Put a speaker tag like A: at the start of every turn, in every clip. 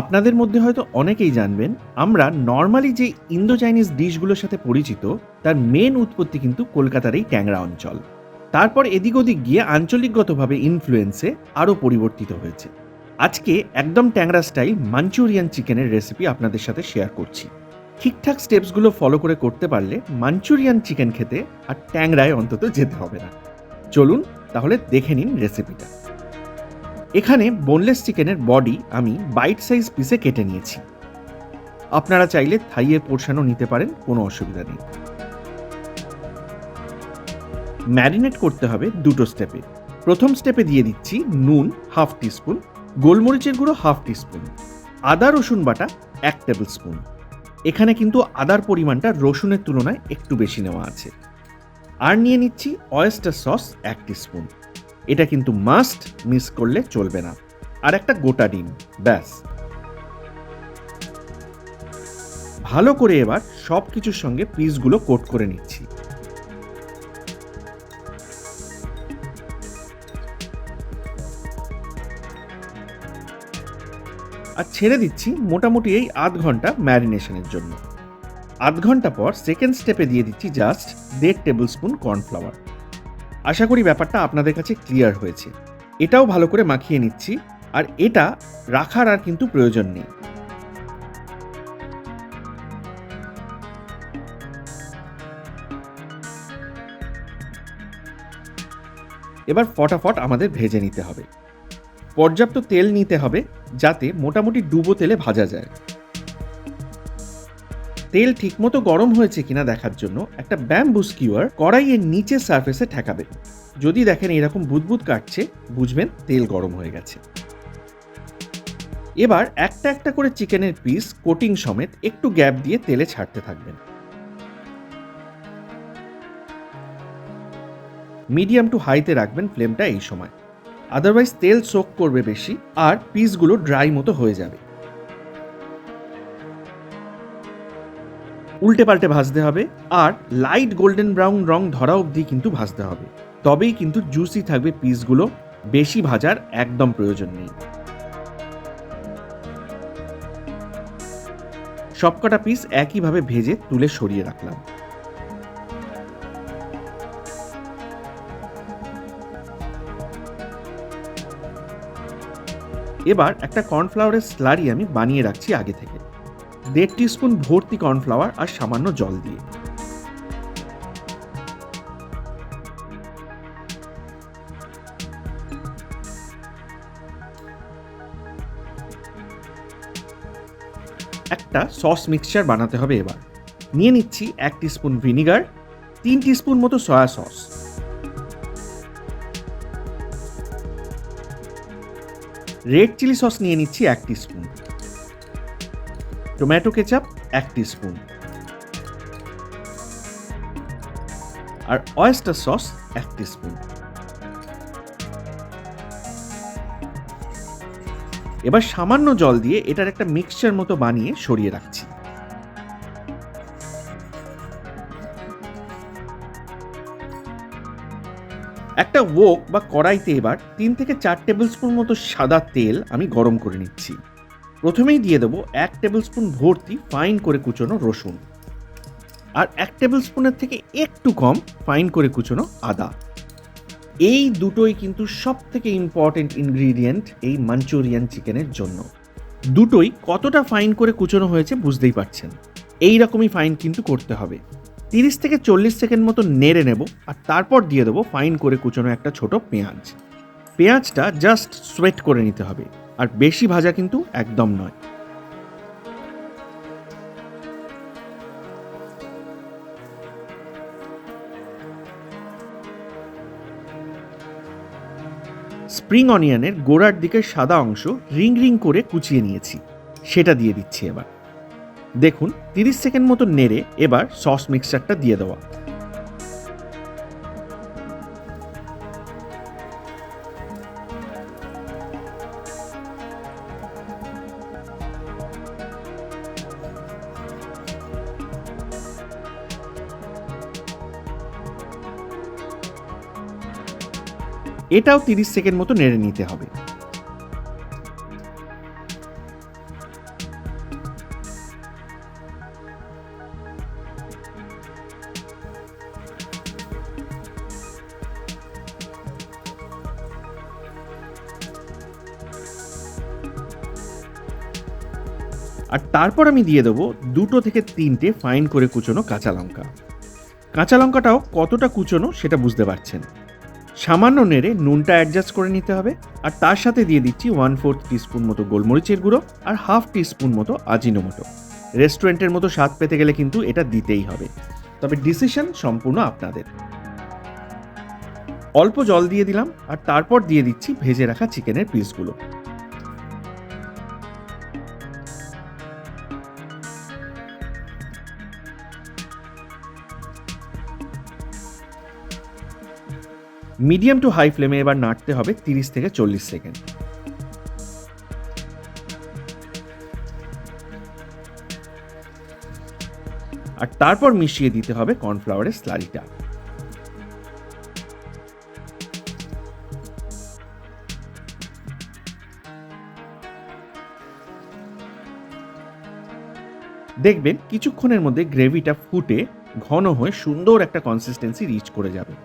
A: আপনাদের মধ্যে হয়তো অনেকেই জানবেন, আমরা নরমালি যে ইন্দো চাইনিজ ডিশগুলোর সাথে পরিচিত, তার মেন উৎপত্তি কিন্তু কলকাতার এই ট্যাংরা অঞ্চল। তারপর এদিক ওদিক গিয়ে আঞ্চলিকগতভাবে ইনফ্লুয়েন্সে আরও পরিবর্তিত হয়েছে। আজকে একদম ট্যাংরা স্টাইল মাঞ্চুরিয়ান চিকেনের রেসিপি আপনাদের সাথে শেয়ার করছি। ঠিকঠাক স্টেপসগুলো ফলো করে করতে পারলে মাঞ্চুরিয়ান চিকেন খেতে আর ট্যাংরায় অন্তত যেতে হবে না। চলুন তাহলে দেখে নিন রেসিপিটা। এখানে বোনলেস চিকেনের বডি আমি বাইট সাইজ পিসে কেটে নিয়েছি। আপনারা চাইলে থাইয়ের পোর্শনও নিতে পারেন, কোনো অসুবিধা নেই। ম্যারিনেট করতে হবে দুটো স্টেপে। প্রথম স্টেপে দিয়ে দিচ্ছি নুন হাফ টিস্পুন, গোলমরিচের গুঁড়ো হাফ টিস্পুন, আদা রসুন বাটা 1 টেবিল স্পুন। এখানে কিন্তু আদার পরিমাণটা রসুনের তুলনায় একটু বেশি নেওয়া আছে। আর নিয়ে নিচ্ছি অয়েস্টার সস 1 টিস্পুন। এটা কিন্তু মাস্ট, মিস করলে চলবে না। আর একটা গোটা ডিম, ব্যাস। ভালো করে এবার সব কিছুর সঙ্গে পিসগুলো কোট করে নিচ্ছি। আর ছেড়ে দিচ্ছি মোটামুটি এই আধ ঘন্টা ম্যারিনেশনের জন্য। আধ ঘন্টা পর সেকেন্ড স্টেপে দিয়ে দিচ্ছি জাস্ট 1.5 টেবিল স্পুন কর্নফ্লাওয়ার। আশা করি ব্যাপারটা আপনাদের কাছে ক্লিয়ার হয়েছে। এটাও ভালো করে মাখিয়ে নিচ্ছি, আর এটা রাখার আর কিন্তু প্রয়োজন নেই। এবার ফটাফট আমাদের ভেজে নিতে হবে। পর্যাপ্ত তেল নিতে হবে যাতে মোটামুটি ডুবো তেলে ভাজা যায়। তেল ঠিকমতো গরম হয়েছে কিনা দেখার জন্য একটা ব্যাম্বু স্কিউয়ার কড়াইয়ের নিচের সারফেসে ঠেকাবেন। যদি দেখেন এরকম বুদবুদ কাটছে, বুঝবেন তেল গরম হয়ে গেছে। এবার একটা একটা করে চিকেনের পিস কোটিং সমেত একটু গ্যাপ দিয়ে তেলে ছাড়তে থাকবেন। মিডিয়াম টু হাইতে রাখবেন ফ্লেমটা এই সময়, আদারওয়াইজ তেল সোক করবে বেশি আর পিসগুলো ড্রাই মতো হয়ে যাবে। উল্টে পাল্টে ভাজতে হবে, আর লাইট গোল্ডেন ব্রাউন রং ধরা অবধি কিন্তু ভাজতে হবে। তবেই কিন্তু জুসি থাকবে পিসগুলো, বেশি ভাজার একদম প্রয়োজন নেই। সবকটা পিস একইভাবে ভেজে তুলে সরিয়ে রাখলাম। এবার একটা কর্নফ্লাওয়ারের স্লারি আমি বানিয়ে রাখছি আগে থেকে। 1.5 টিস্পুন ভর্তি কর্নফ্লাওয়ার আর সামান্য জল দিয়ে। একটা সস মিক্সচার বানাতে হবে। এবার নিয়ে নিচ্ছি 1 টিস্পুন ভিনিগার, 3 টিস্পুন মতো soya sauce, red chilli sauce নিয়ে নিচ্ছি 1 টিস্পুন, টমেটো কেচাপ 1 টিস্পুন, আর অয়েস্টার সস 1 টিস্পুন। এবার সামান্য জল দিয়ে এটার একটা মিক্সচার মতো বানিয়ে সরিয়ে রাখছি। একটা ওক বা কড়াইতে এবার 3 থেকে 4 টেবিল স্পুন মতো সাদা তেল আমি গরম করে নিচ্ছি। প্রথমেই দিয়ে দেবো 1 টেবিল স্পুন ভর্তি ফাইন করে কুচোনো রসুন, আর 1 টেবিল স্পুনের থেকে একটু কম ফাইন করে কুচোনো আদা। এই দুটোই কিন্তু সব থেকে ইম্পর্টেন্ট ইনগ্রিডিয়েন্ট এই মাঞ্চুরিয়ান চিকেনের জন্য। দুটোই কতটা ফাইন করে কুচোনো হয়েছে বুঝতেই পারছেন। এই রকমই ফাইন কিন্তু করতে হবে। 30 থেকে 40 সেকেন্ড মতো নেড়ে নেব, আর তারপর দিয়ে দেবো ফাইন করে কুচোনো একটা ছোট পেঁয়াজ। পেঁয়াজটা জাস্ট সোয়েট করে নিতে হবে, আর বেশি ভাজা কিন্তু একদম নয়। স্প্রিং অনিয়নের গোড়ার দিকের সাদা অংশ রিং রিং করে কুচিয়ে নিয়েছি, সেটা দিয়ে দিচ্ছি। এবার দেখুন 30 সেকেন্ড মতো নেড়ে এবার সস মিক্সচারটা দিয়ে দেওয়া। এটাও 30 সেকেন্ড মতো নেড়ে নিতে হবে। আর তারপর আমি দিয়ে দেবো 2 থেকে 3টে ফাইন করে কুচোনো কাঁচা লঙ্কা। কাঁচা লঙ্কাটাও কতটা কুচোনো সেটা বুঝতে পারছেন। সামান্য নেড়ে নুনটা অ্যাডজাস্ট করে নিতে হবে। আর তার সাথে দিয়ে দিচ্ছি 1/4 টিস্পুন মতো গোলমরিচের গুঁড়ো আর 1/2 টিস্পুন মতো আজিনোমোটো। রেস্টুরেন্টের মতো স্বাদ পেতে গেলে কিন্তু এটা দিতেই হবে, তবে ডিসিশন সম্পূর্ণ আপনাদের। অল্প জল দিয়ে দিলাম আর তারপর দিয়ে দিচ্ছি ভেজে রাখা চিকেনের পিসগুলো। মিডিয়াম টু হাই ফ্লেমে এবার নাড়তে হবে 30 থেকে 40 সেকেন্ড। আর তারপর মিশিয়ে দিতে হবে কর্নফ্লাওয়ারের স্লারিটা। দেখবেন কিছুক্ষণের মধ্যে গ্রেভিটা ফুটে ঘন হয়ে সুন্দর একটা কনসিস্টেন্সি রিচ করে যাবে।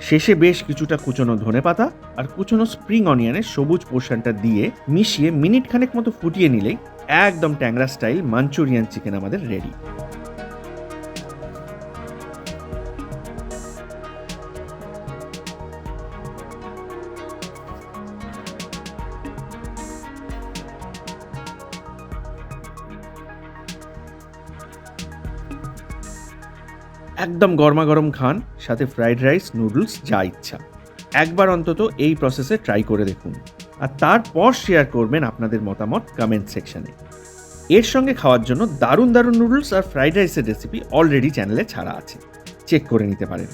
A: শেষে বেশ কিছুটা কুচনো ধনেপাতা আর কুচনো স্প্রিং অনিয়নের সবুজ পোর্শনটা দিয়ে মিশিয়ে মিনিট খানেক মতো ফুটিয়ে নিলেই একদম ট্যাংরা স্টাইল মাঞ্চুরিয়ান চিকেন আমাদের রেডি। একদম গরমাগরম খান, সাথে ফ্রাইড রাইস, নুডলস, যা ইচ্ছা। একবার অন্তত এই প্রসেসে ট্রাই করে দেখুন আর তারপর শেয়ার করবেন আপনাদের মতামত কমেন্ট সেকশনে। এর সঙ্গে খাওয়ার জন্য দারুণ দারুণ নুডলস আর ফ্রাইড রাইসের রেসিপি অলরেডি চ্যানেলে ছাড়া আছে, চেক করে নিতে পারেন।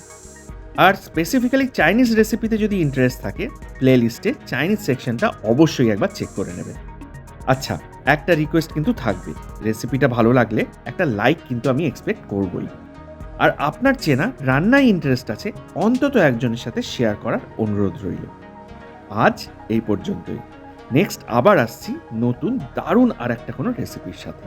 A: আর স্পেসিফিক্যালি চাইনিজ রেসিপিতে যদি ইন্টারেস্ট থাকে, প্লে লিস্টে চাইনিজ সেকশনটা অবশ্যই একবার চেক করে নেবেন। আচ্ছা, একটা রিকোয়েস্ট কিন্তু থাকবে, রেসিপিটা ভালো লাগলে একটা লাইক কিন্তু আমি এক্সপেক্ট করবই। আর আপনার চেনা রান্নায় ইন্টারেস্ট আছে অন্তত একজনের সাথে শেয়ার করার অনুরোধ রইল। আজ এই পর্যন্তই। নেক্সট আবার আসছি নতুন দারুণ আর একটা কোনো রেসিপির সাথে।